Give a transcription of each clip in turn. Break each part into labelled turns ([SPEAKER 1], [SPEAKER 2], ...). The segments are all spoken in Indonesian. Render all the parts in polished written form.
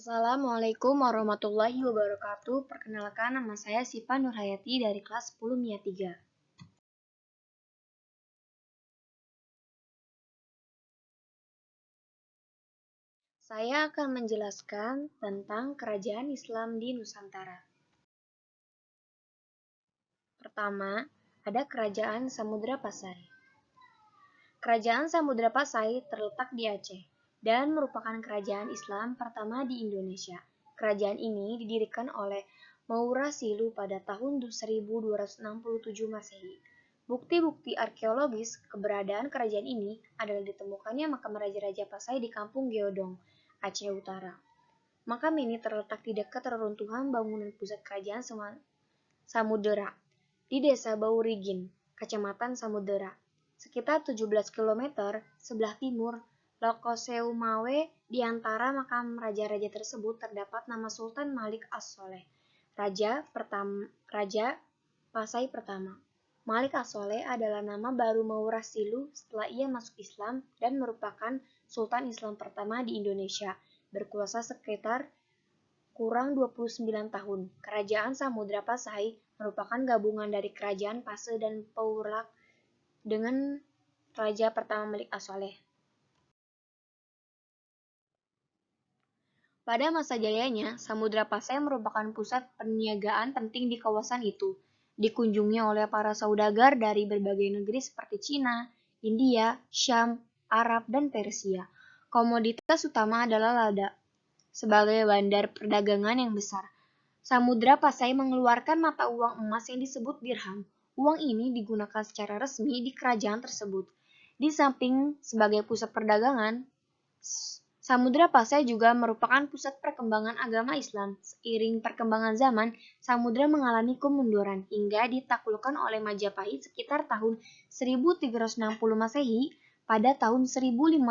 [SPEAKER 1] Assalamualaikum warahmatullahi wabarakatuh. Perkenalkan, nama saya Siva Nurhayati dari kelas 10 MIA 3. Saya akan menjelaskan tentang kerajaan Islam di Nusantara. Pertama, ada Kerajaan Samudra Pasai. Kerajaan Samudra Pasai terletak di Aceh dan merupakan kerajaan Islam pertama di Indonesia. Kerajaan ini didirikan oleh Maurasilu pada tahun 1267 Masehi. Bukti-bukti arkeologis keberadaan kerajaan ini adalah ditemukannya makam Raja-Raja Pasai di Kampung Geodong, Aceh Utara. Makam ini terletak di dekat reruntuhan bangunan pusat kerajaan Samudera di Desa Baurigin, Kecamatan Samudera, sekitar 17 km sebelah timur Lokoseumawe. Di antara makam raja-raja tersebut terdapat nama Sultan Malik As-Soleh, Raja Pasai pertama. Malik As-Soleh adalah nama baru Maurasilu setelah ia masuk Islam dan merupakan Sultan Islam pertama di Indonesia, berkuasa sekitar kurang 29 tahun. Kerajaan Samudra Pasai merupakan gabungan dari Kerajaan Pase dan Peulak dengan Raja pertama Malik As-Soleh. Pada masa jayanya, Samudra Pasai merupakan pusat perniagaan penting di kawasan itu. Dikunjungi oleh para saudagar dari berbagai negeri seperti Cina, India, Syam, Arab, dan Persia. Komoditas utama adalah lada, sebagai bandar perdagangan yang besar. Samudra Pasai mengeluarkan mata uang emas yang disebut dirham. Uang ini digunakan secara resmi di kerajaan tersebut. Di samping sebagai pusat perdagangan, Samudra Pasai juga merupakan pusat perkembangan agama Islam. Seiring perkembangan zaman, Samudra mengalami kemunduran hingga ditaklukkan oleh Majapahit sekitar tahun 1360 Masehi. Pada tahun 1524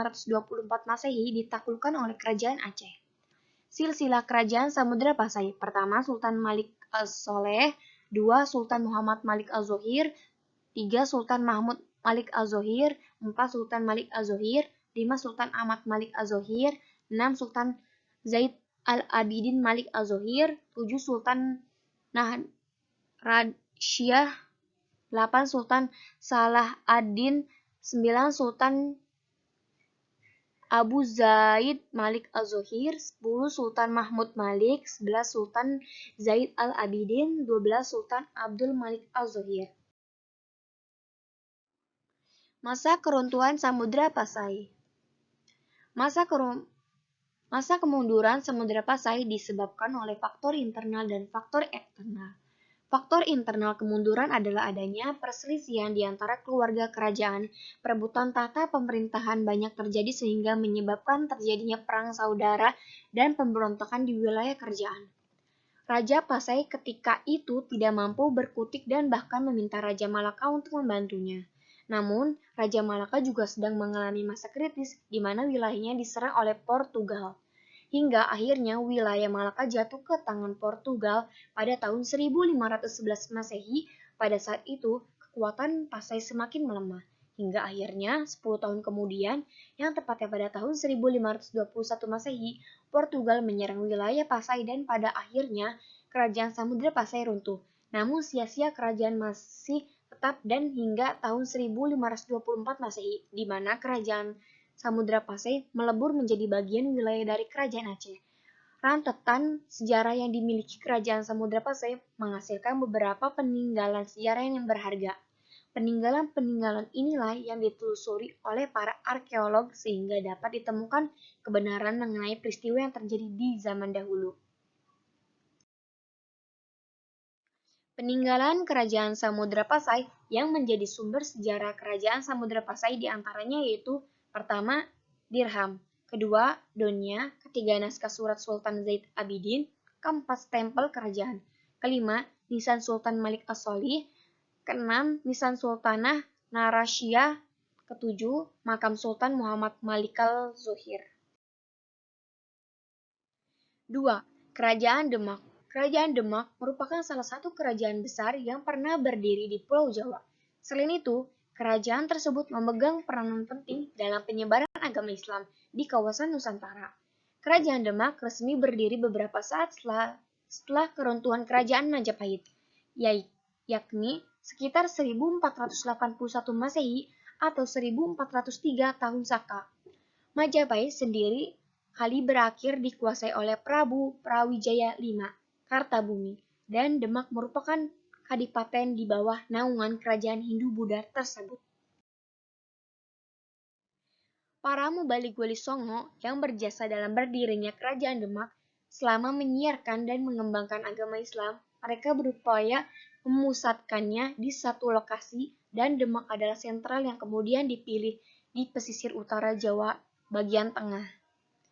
[SPEAKER 1] Masehi ditaklukkan oleh Kerajaan Aceh. Silsilah Kerajaan Samudra Pasai. Pertama, Sultan Malik Az-Soleh. 2. Sultan Muhammad Malik Az-Zohir. 3. Sultan Mahmud Malik Az-Zohir. 4. Sultan Malik Az-Zohir. 5. Sultan Ahmad Malik Az-Zohir. 6. Sultan Zaid Al-Abidin Malik Az-Zohir. 7. Sultan Nahdlasyah. 8. Sultan Salah ad-Din. 9. Sultan Abu Zaid Malik Az-Zohir. 10. Sultan Mahmud Malik. 11. Sultan Zaid Al-Abidin. 12. Sultan Abdul Malik Az-Zohir. Masa keruntuhan Samudra Pasai. Masa kemunduran Samudra Pasai disebabkan oleh faktor internal dan faktor eksternal. Faktor internal kemunduran adalah adanya perselisihan di antara keluarga kerajaan. Perebutan tahta pemerintahan banyak terjadi sehingga menyebabkan terjadinya perang saudara dan pemberontakan di wilayah kerajaan. Raja Pasai ketika itu tidak mampu berkutik dan bahkan meminta Raja Malaka untuk membantunya. Namun, Raja Malaka juga sedang mengalami masa kritis di mana wilayahnya diserang oleh Portugal. Hingga akhirnya wilayah Malaka jatuh ke tangan Portugal pada tahun 1511 Masehi. Pada saat itu, kekuatan Pasai semakin melemah. Hingga akhirnya 10 tahun kemudian, yang tepatnya pada tahun 1521 Masehi, Portugal menyerang wilayah Pasai dan pada akhirnya Kerajaan Samudra Pasai runtuh. Namun sia-sia kerajaan masih tetap dan hingga tahun 1524 Masehi, di mana Kerajaan Samudra Pasai melebur menjadi bagian wilayah dari Kerajaan Aceh. Rentetan sejarah yang dimiliki Kerajaan Samudra Pasai menghasilkan beberapa peninggalan sejarah yang berharga. Peninggalan-peninggalan inilah yang ditelusuri oleh para arkeolog sehingga dapat ditemukan kebenaran mengenai peristiwa yang terjadi di zaman dahulu. Peninggalan Kerajaan Samudra Pasai yang menjadi sumber sejarah Kerajaan Samudra Pasai diantaranya yaitu pertama, dirham, kedua, donya, ketiga, naskah surat Sultan Zaid Abidin, keempat, stempel kerajaan, kelima, nisan Sultan Malik As-Solih, keenam, nisan Sultanah Narasyah, ketujuh, makam Sultan Muhammad Malik Al-Zohir. 2. Kerajaan Demak. Kerajaan Demak merupakan salah satu kerajaan besar yang pernah berdiri di Pulau Jawa. Selain itu, kerajaan tersebut memegang peranan penting dalam penyebaran agama Islam di kawasan Nusantara. Kerajaan Demak resmi berdiri beberapa saat setelah keruntuhan Kerajaan Majapahit, yakni sekitar 1481 Masehi atau 1403 tahun Saka. Majapahit sendiri kali berakhir dikuasai oleh Prabu Brawijaya V, Kartabumi, dan Demak merupakan kadipaten di bawah naungan kerajaan Hindu-Buddha tersebut. Para mubalik Wali Songo yang berjasa dalam berdirinya Kerajaan Demak selama menyiarkan dan mengembangkan agama Islam, mereka berupaya memusatkannya di satu lokasi dan Demak adalah sentral yang kemudian dipilih di pesisir utara Jawa bagian tengah.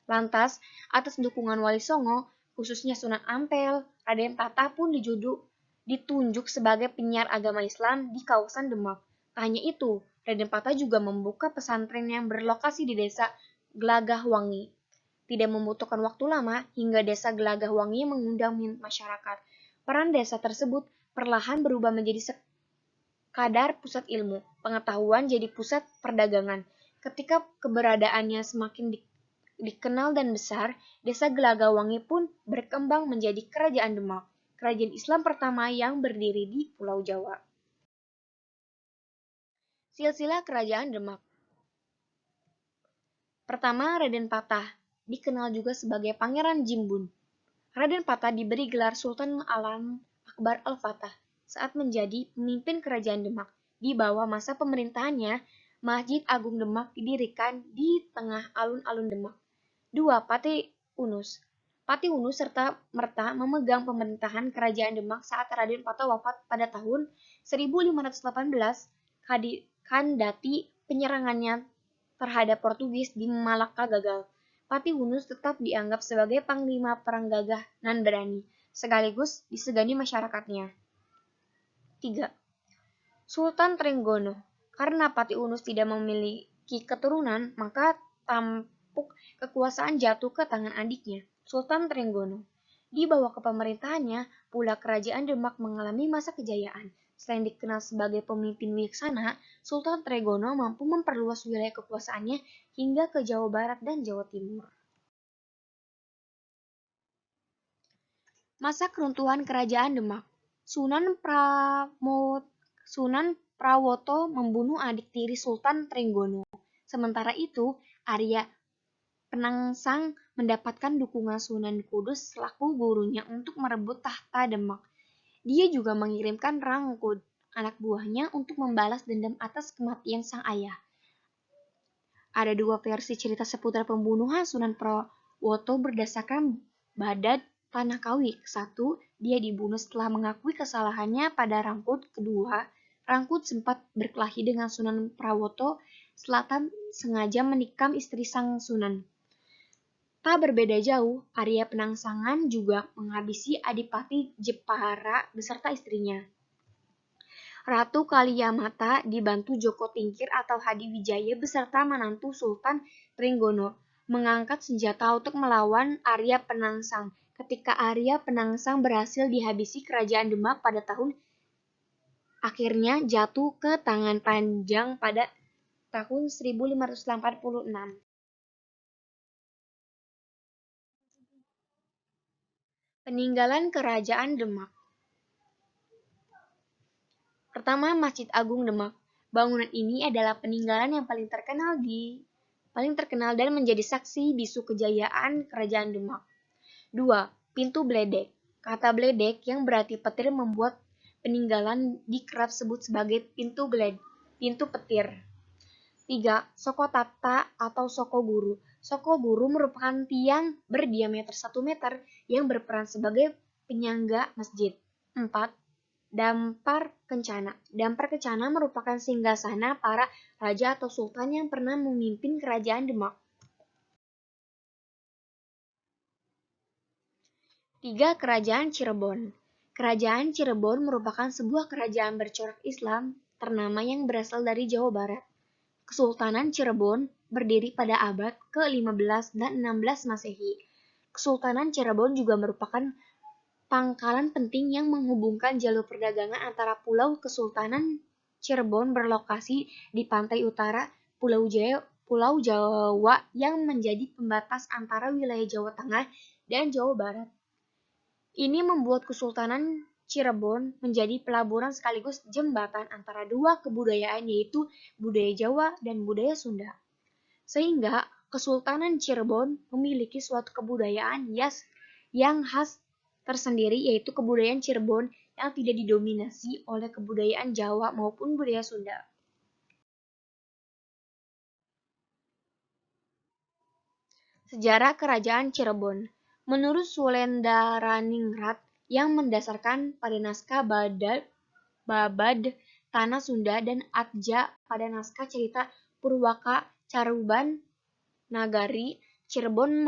[SPEAKER 1] Lantas, atas dukungan Wali Songo, khususnya Sunan Ampel, Raden Patah pun ditunjuk sebagai penyiar agama Islam di kawasan Demak. Tak hanya itu, Raden Patah juga membuka pesantren yang berlokasi di desa Gelagahwangi. Tidak membutuhkan waktu lama hingga desa Gelagahwangi mengundang masyarakat. Peran desa tersebut perlahan berubah menjadi sekadar pusat ilmu, pengetahuan jadi pusat perdagangan. Ketika keberadaannya semakin dikenal dan besar, desa Gelagahwangi pun berkembang menjadi Kerajaan Demak, kerajaan Islam pertama yang berdiri di Pulau Jawa. Silsilah Kerajaan Demak. Pertama, Raden Patah, dikenal juga sebagai Pangeran Jimbun. Raden Patah diberi gelar Sultan Alam Akbar Al-Fatah saat menjadi pemimpin Kerajaan Demak. Di bawah masa pemerintahannya, Masjid Agung Demak didirikan di tengah alun-alun Demak. 2. Patih Unus. Patih Unus serta merta memegang pemerintahan Kerajaan Demak saat Raden Patah wafat pada tahun 1518. Kandati penyerangannya terhadap Portugis di Malaka gagal, Patih Unus tetap dianggap sebagai panglima perang gagah nan berani, sekaligus disegani masyarakatnya. 3. Sultan Trenggono. Karena Patih Unus tidak memiliki keturunan, maka tampuk kekuasaan jatuh ke tangan adiknya, Sultan Trenggono. Di bawah kepemerintahannya, pula Kerajaan Demak mengalami masa kejayaan. Selain dikenal sebagai pemimpin bijaksana, Sultan Trenggono mampu memperluas wilayah kekuasaannya hingga ke Jawa Barat dan Jawa Timur. Masa keruntuhan Kerajaan Demak. Sunan Prawoto membunuh adik tiri Sultan Trenggono. Sementara itu, Arya Penangsang mendapatkan dukungan Sunan Kudus selaku gurunya untuk merebut tahta Demak. Dia juga mengirimkan Rangkud, anak buahnya, untuk membalas dendam atas kematian sang ayah. Ada dua versi cerita seputar pembunuhan Sunan Prawoto berdasarkan Badad Tanakawi. 1. Dia dibunuh setelah mengakui kesalahannya pada Rangkud. 2. Rangkud sempat berkelahi dengan Sunan Prawoto Selatan sengaja menikam istri sang Sunan. Tak berbeda jauh, Arya Penangsangan juga menghabisi Adipati Jepara beserta istrinya. Ratu Kaliyamata dibantu Joko Tingkir atau Hadi Wijaya beserta menantu Sultan Trenggono mengangkat senjata untuk melawan Arya Penangsang. Ketika Arya Penangsang berhasil dihabisi, Kerajaan Demak pada tahun akhirnya jatuh ke tangan Panjang pada tahun 1586. Peninggalan Kerajaan Demak. Pertama, Masjid Agung Demak. Bangunan ini adalah peninggalan yang paling terkenal dan menjadi saksi bisu kejayaan Kerajaan Demak. 2. Pintu Bledek. Kata bledek yang berarti petir membuat peninggalan dikerap sebut sebagai pintu petir. 3. Soko Tata atau Soko Guru. Soko Guru merupakan tiang berdiameter 1 meter yang berperan sebagai penyangga masjid. 4. Dampar Kencana. Dampar Kencana merupakan singgasana para raja atau sultan yang pernah memimpin Kerajaan Demak. 3. Kerajaan Cirebon. Kerajaan Cirebon merupakan sebuah kerajaan bercorak Islam ternama yang berasal dari Jawa Barat. Kesultanan Cirebon berdiri pada abad ke-15 dan 16 Masehi. Kesultanan Cirebon juga merupakan pangkalan penting yang menghubungkan jalur perdagangan antara Pulau Kesultanan Cirebon berlokasi di pantai utara Pulau Pulau Jawa yang menjadi pembatas antara wilayah Jawa Tengah dan Jawa Barat. Ini membuat Kesultanan Cirebon menjadi pelabuhan sekaligus jembatan antara dua kebudayaan, yaitu budaya Jawa dan budaya Sunda. Sehingga Kesultanan Cirebon memiliki suatu kebudayaan yang khas tersendiri, yaitu kebudayaan Cirebon yang tidak didominasi oleh kebudayaan Jawa maupun budaya Sunda. Sejarah Kerajaan Cirebon. Menurut Sulendaraningrat yang mendasarkan pada naskah Babad Tanah Sunda dan Atja pada naskah cerita Purwaka Caruban Nagari, Cirebon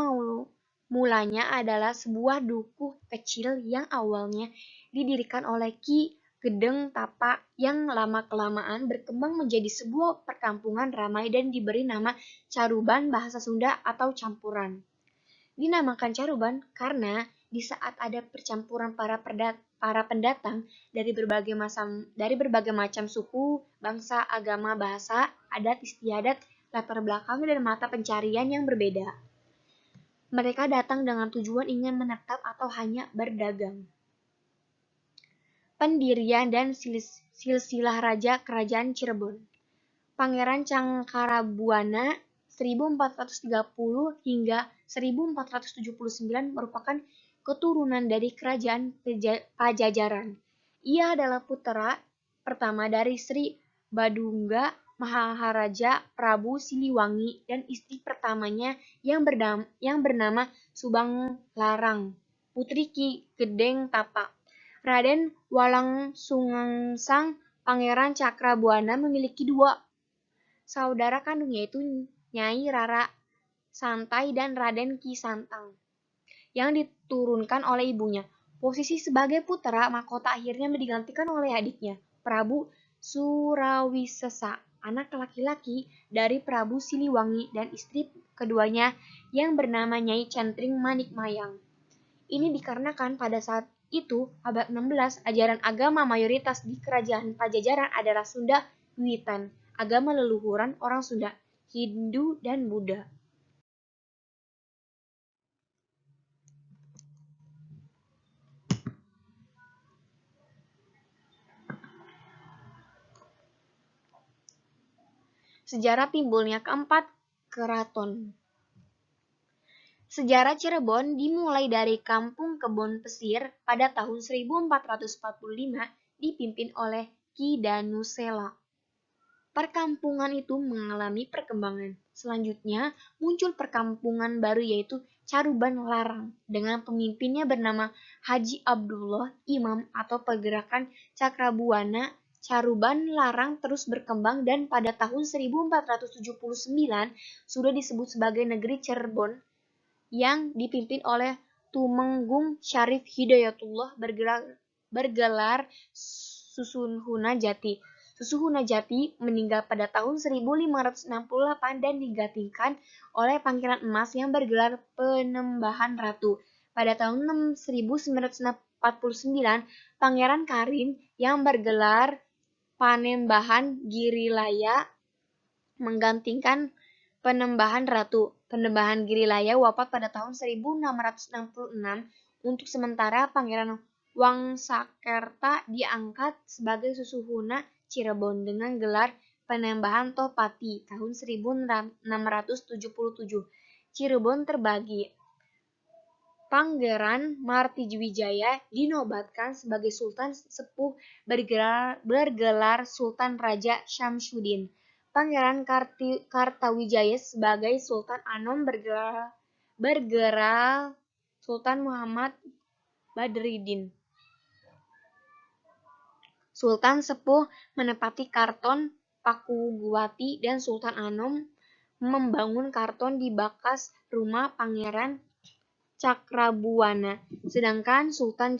[SPEAKER 1] mulanya adalah sebuah dukuh kecil yang awalnya didirikan oleh Ki Gedeng Tapa yang lama-kelamaan berkembang menjadi sebuah perkampungan ramai dan diberi nama Caruban bahasa Sunda atau campuran. Dinamakan Caruban karena di saat ada percampuran para pendatang dari berbagai macam suku, bangsa, agama, bahasa, adat istiadat, latar belakang dan mata pencarian yang berbeda. Mereka datang dengan tujuan ingin menetap atau hanya berdagang. Pendirian dan silsilah raja Kerajaan Cirebon. Pangeran Cangkarabuana 1430 hingga 1479 merupakan keturunan dari Kerajaan Pajajaran. Ia adalah putra pertama dari Sri Badungga Maharaja Prabu Siliwangi dan istri pertamanya yang bernama Subang Larang, putri Ki Gedeng Tapa. Raden Walangsungsang Pangeran Cakrabuana memiliki dua saudara kandung, yaitu Nyai Rara Santai dan Raden Ki Santang, yang diturunkan oleh ibunya. Posisi sebagai putra mahkota akhirnya digantikan oleh adiknya, Prabu Surawisesa, anak laki-laki dari Prabu Siliwangi dan istri keduanya yang bernama Nyai Centring Manikmayang. Ini dikarenakan pada saat itu, abad 16, ajaran agama mayoritas di Kerajaan Pajajaran adalah Sunda Wiwitan, agama leluhuran orang Sunda, Hindu dan Buddha. Sejarah timbulnya keempat keraton. Sejarah Cirebon dimulai dari Kampung Kebon Pesir pada tahun 1445 dipimpin oleh Ki Danusela. Perkampungan itu mengalami perkembangan. Selanjutnya muncul perkampungan baru yaitu Caruban Larang dengan pemimpinnya bernama Haji Abdullah Imam atau pergerakan Cakrabuana. Caruban Larang terus berkembang dan pada tahun 1479 sudah disebut sebagai negeri Cirebon yang dipimpin oleh Tumenggung Syarif Hidayatullah bergelar Susuhuna Jati. Susuhuna Jati meninggal pada tahun 1568 dan digantikan oleh Pangeran Emas yang bergelar Penembahan Ratu. Pada tahun 1949, Pangeran Karin yang bergelar Panembahan Girilaya menggantikan Penembahan Ratu. Penembahan Girilaya wafat pada tahun 1666. Untuk sementara, Pangeran Wangsakerta diangkat sebagai Susuhuna Cirebon dengan gelar Penembahan Tohpati tahun 1677. Cirebon terbagi. Pangeran Martiwijaya dinobatkan sebagai Sultan Sepuh bergelar Sultan Raja Syamsuddin. Pangeran Kartawijaya sebagai Sultan Anom bergelar Sultan Muhammad Badruddin. Sultan Sepuh menepati Karton Pakubuwati dan Sultan Anom membangun Karton di bekas rumah Pangeran Cakrabuana, sedangkan Sultan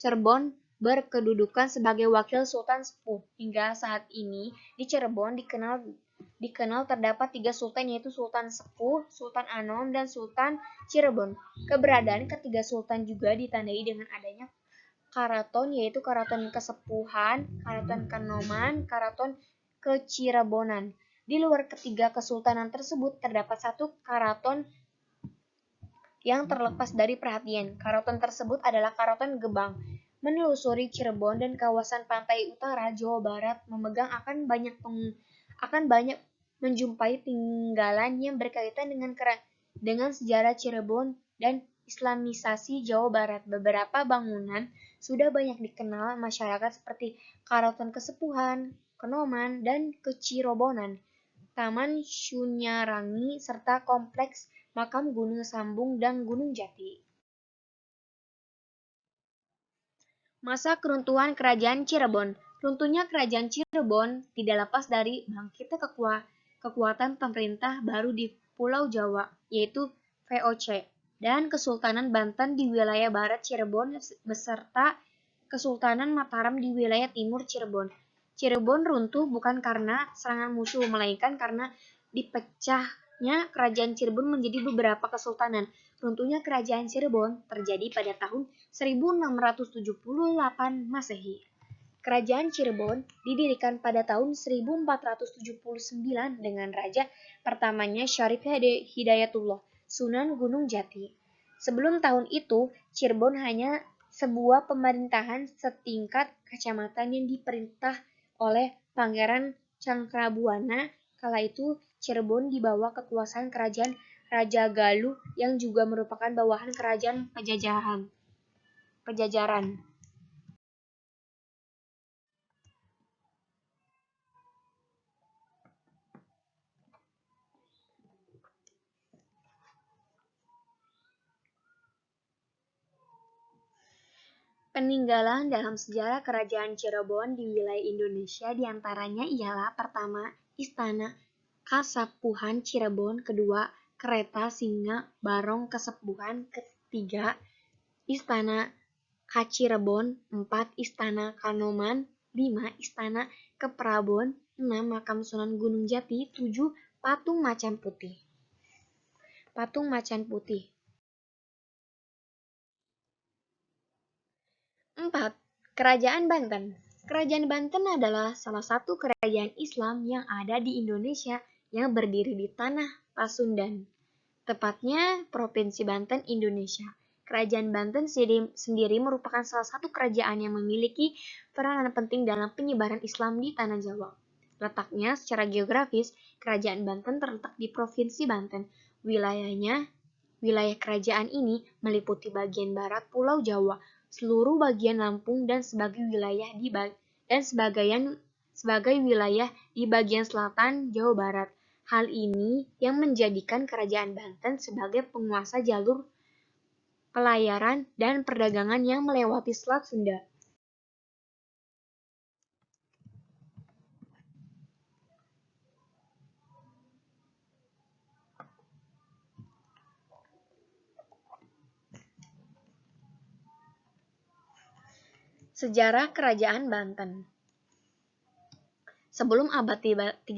[SPEAKER 1] Cirebon berkedudukan sebagai wakil Sultan Sepuh. Hingga saat ini di Cirebon dikenal terdapat 3 sultan, yaitu Sultan Sepuh, Sultan Anom, dan Sultan Cirebon. Keberadaan ketiga sultan juga ditandai dengan adanya karaton, yaitu Karaton Kesepuhan, Karaton Kanoman, Karaton Kecirebonan. Di luar ketiga kesultanan tersebut terdapat satu karaton yang terlepas dari perhatian. Karaton tersebut adalah Karaton Gebang. Menelusuri Cirebon dan kawasan pantai utara Jawa Barat memegang akan banyak menjumpai tinggalan yang berkaitan dengan sejarah Cirebon dan Islamisasi Jawa Barat. Beberapa bangunan sudah banyak dikenal masyarakat seperti Karaton Kesepuhan, Kenoman, dan Kecirobonan, Taman Syunyarangi, serta kompleks makam Gunung Sambung dan Gunung Jati. Masa keruntuhan Kerajaan Cirebon. Runtuhnya Kerajaan Cirebon tidak lepas dari bangkitnya kekuatan pemerintah baru di Pulau Jawa, yaitu VOC, dan Kesultanan Banten di wilayah barat Cirebon beserta Kesultanan Mataram di wilayah timur Cirebon. Cirebon runtuh bukan karena serangan musuh, melainkan karena dipecahnya Kerajaan Cirebon menjadi beberapa kesultanan. Runtuhnya Kerajaan Cirebon terjadi pada tahun 1678 Masehi. Kerajaan Cirebon didirikan pada tahun 1479 dengan raja pertamanya Syarif Hidayatullah, Sunan Gunung Jati. Sebelum tahun itu, Cirebon hanya sebuah pemerintahan setingkat kecamatan yang diperintah oleh Pangeran Cangkrabuana. Kala itu, Cirebon di bawah kekuasaan kerajaan Raja Galuh yang juga merupakan bawahan kerajaan Pajajaran. Peninggalan dalam sejarah Kerajaan Cirebon di wilayah Indonesia diantaranya ialah pertama, Istana Kasepuhan Cirebon, kedua, Kereta Singa Barong Kesepuhan, ketiga, Istana Kacirebon, 4, Istana Kanoman, 5, Istana Keprabon, 6, Makam Sunan Gunung Jati, 7, Patung Macan Putih. 4. Kerajaan Banten. Kerajaan Banten adalah salah satu kerajaan Islam yang ada di Indonesia yang berdiri di tanah Pasundan, tepatnya Provinsi Banten, Indonesia. Kerajaan Banten sendiri merupakan salah satu kerajaan yang memiliki peranan penting dalam penyebaran Islam di tanah Jawa. Letaknya secara geografis, Kerajaan Banten terletak di Provinsi Banten. Wilayah kerajaan ini meliputi bagian barat Pulau Jawa, seluruh bagian Lampung dan sebagai wilayah di bagian selatan Jawa Barat. Hal ini yang menjadikan Kerajaan Banten sebagai penguasa jalur pelayaran dan perdagangan yang melewati Selat Sunda. Sejarah Kerajaan Banten. Sebelum abad 13,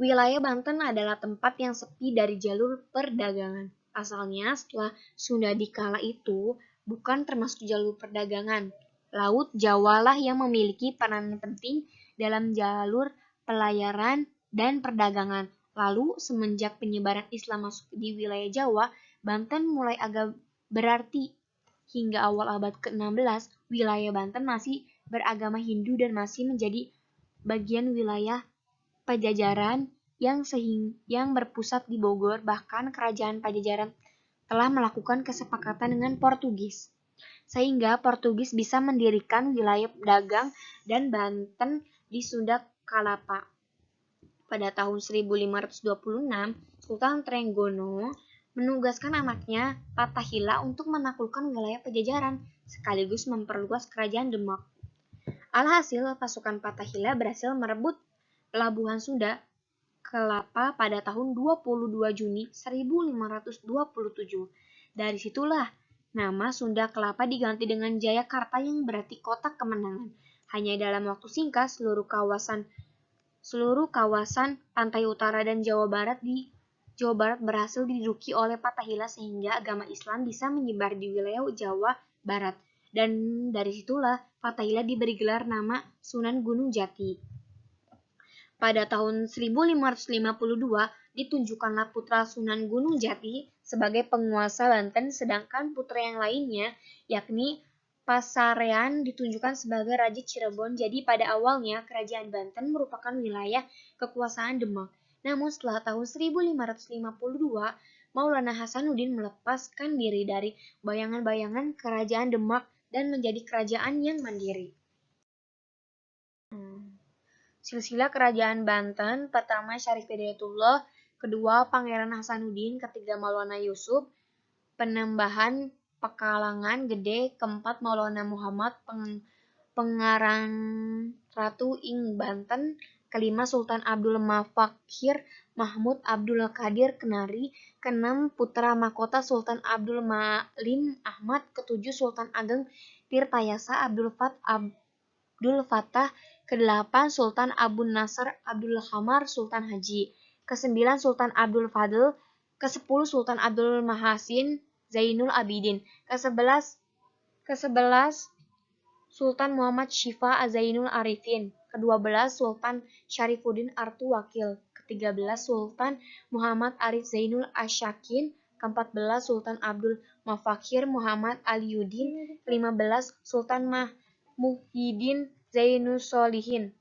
[SPEAKER 1] wilayah Banten adalah tempat yang sepi dari jalur perdagangan. Asalnya setelah Sunda di kala itu bukan termasuk jalur perdagangan. Laut Jawa lah yang memiliki peranan penting dalam jalur pelayaran dan perdagangan. Lalu semenjak penyebaran Islam masuk di wilayah Jawa, Banten mulai agak berarti. Hingga awal abad ke-16, wilayah Banten masih beragama Hindu dan masih menjadi bagian wilayah Pajajaran yang berpusat di Bogor. Bahkan Kerajaan Pajajaran telah melakukan kesepakatan dengan Portugis, sehingga Portugis bisa mendirikan wilayah dagang dan Banten di Sunda Kelapa. Pada tahun 1526, Sultan Trenggono menugaskan anaknya Fathahillah untuk menaklukkan wilayah Pajajaran, sekaligus memperluas kerajaan Demak. Alhasil, pasukan Fathahillah berhasil merebut pelabuhan Sunda Kelapa pada tahun 22 Juni 1527. Dari situlah nama Sunda Kelapa diganti dengan Jayakarta yang berarti kota kemenangan. Hanya dalam waktu singkat, seluruh kawasan pantai utara dan Jawa Barat berhasil diduduki oleh Fathahillah sehingga agama Islam bisa menyebar di wilayah Jawa Barat. Dan dari situlah Fathahillah diberi gelar nama Sunan Gunung Jati. Pada tahun 1552, ditunjukkanlah putra Sunan Gunung Jati sebagai penguasa Banten, sedangkan putra yang lainnya, yakni Pasarean, ditunjukkan sebagai Raja Cirebon. Jadi pada awalnya kerajaan Banten merupakan wilayah kekuasaan Demak. Namun setelah tahun 1552, Maulana Hasanuddin melepaskan diri dari bayangan-bayangan kerajaan Demak dan menjadi kerajaan yang mandiri. Silsilah Kerajaan Banten, pertama Syarif Hidayatullah, kedua Pangeran Hasanuddin, ketiga Maulana Yusuf, Penembahan Pekalangan Gede, keempat Maulana Muhammad, Pengarang Ratu ing Banten, kelima Sultan Abdul Mafakhir Mahmud Abdul Qadir Kenari, keenam Putra Mahkota Sultan Abdul Malim Ahmad, ketujuh Sultan Ageng Tirtayasa Abdul Fattah, ke-8 Sultan Abu Nasr Abdul Hamar Sultan Haji, ke-9 Sultan Abdul Fadl, ke-10 Sultan Abdul Mahasin Zainul Abidin, ke-11 Sultan Muhammad Syifa Zainul Arifin, ke-12 Sultan Syarifuddin Artu Wakil, ke-13 Sultan Muhammad Arif Zainul Asyakin, ke-14 Sultan Abdul Mafakhir Muhammad Aliyuddin, ke-15 Sultan Muhyiddin Zainus Solihin.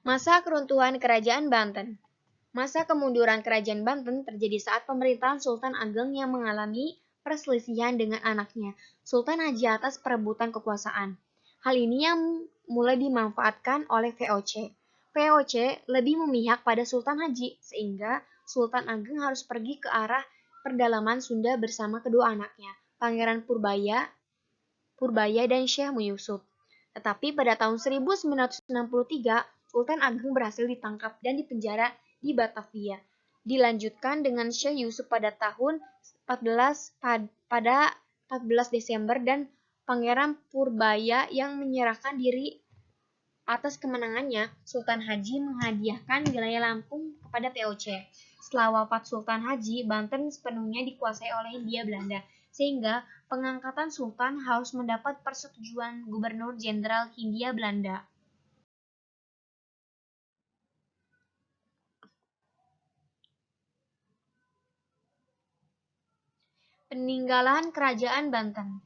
[SPEAKER 1] Masa keruntuhan Kerajaan Banten. Masa kemunduran Kerajaan Banten terjadi saat pemerintahan Sultan Ageng yang mengalami perselisihan dengan anaknya, Sultan Haji, atas perebutan kekuasaan. Hal ini yang mulai dimanfaatkan oleh VOC. VOC lebih memihak pada Sultan Haji, sehingga Sultan Ageng harus pergi ke arah perdalaman Sunda bersama kedua anaknya, Pangeran Purbaya dan Syekh Yusuf. Tetapi pada tahun 1963, Sultan Ageng berhasil ditangkap dan dipenjara di Batavia. Dilanjutkan dengan Syekh Yusuf pada tahun 14 Desember dan Pangeran Purbaya yang menyerahkan diri. Atas kemenangannya, Sultan Haji menghadiahkan wilayah Lampung kepada VOC. Setelah wafat Sultan Haji, Banten sepenuhnya dikuasai oleh Hindia Belanda, sehingga pengangkatan Sultan harus mendapat persetujuan Gubernur Jenderal Hindia Belanda. Peninggalan Kerajaan Banten.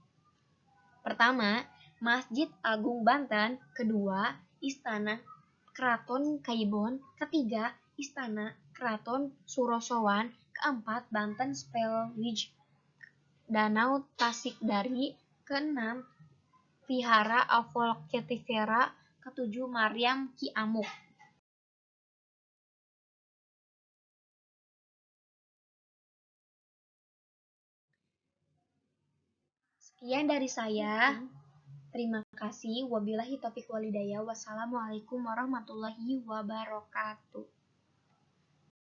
[SPEAKER 1] Pertama, Masjid Agung Banten. Kedua, Istana Keraton Kaibon. Ketiga, Istana Keraton Surosowan. Keempat, Banten Spellwijk Danau Tasikdari. Keenam, Vihara Avalokiteshvara. Ketujuh, Mariam Ki Amuk. Sekian dari saya. Terima kasih. Wabillahi taufiq walhidayah. Wassalamualaikum warahmatullahi wabarakatuh.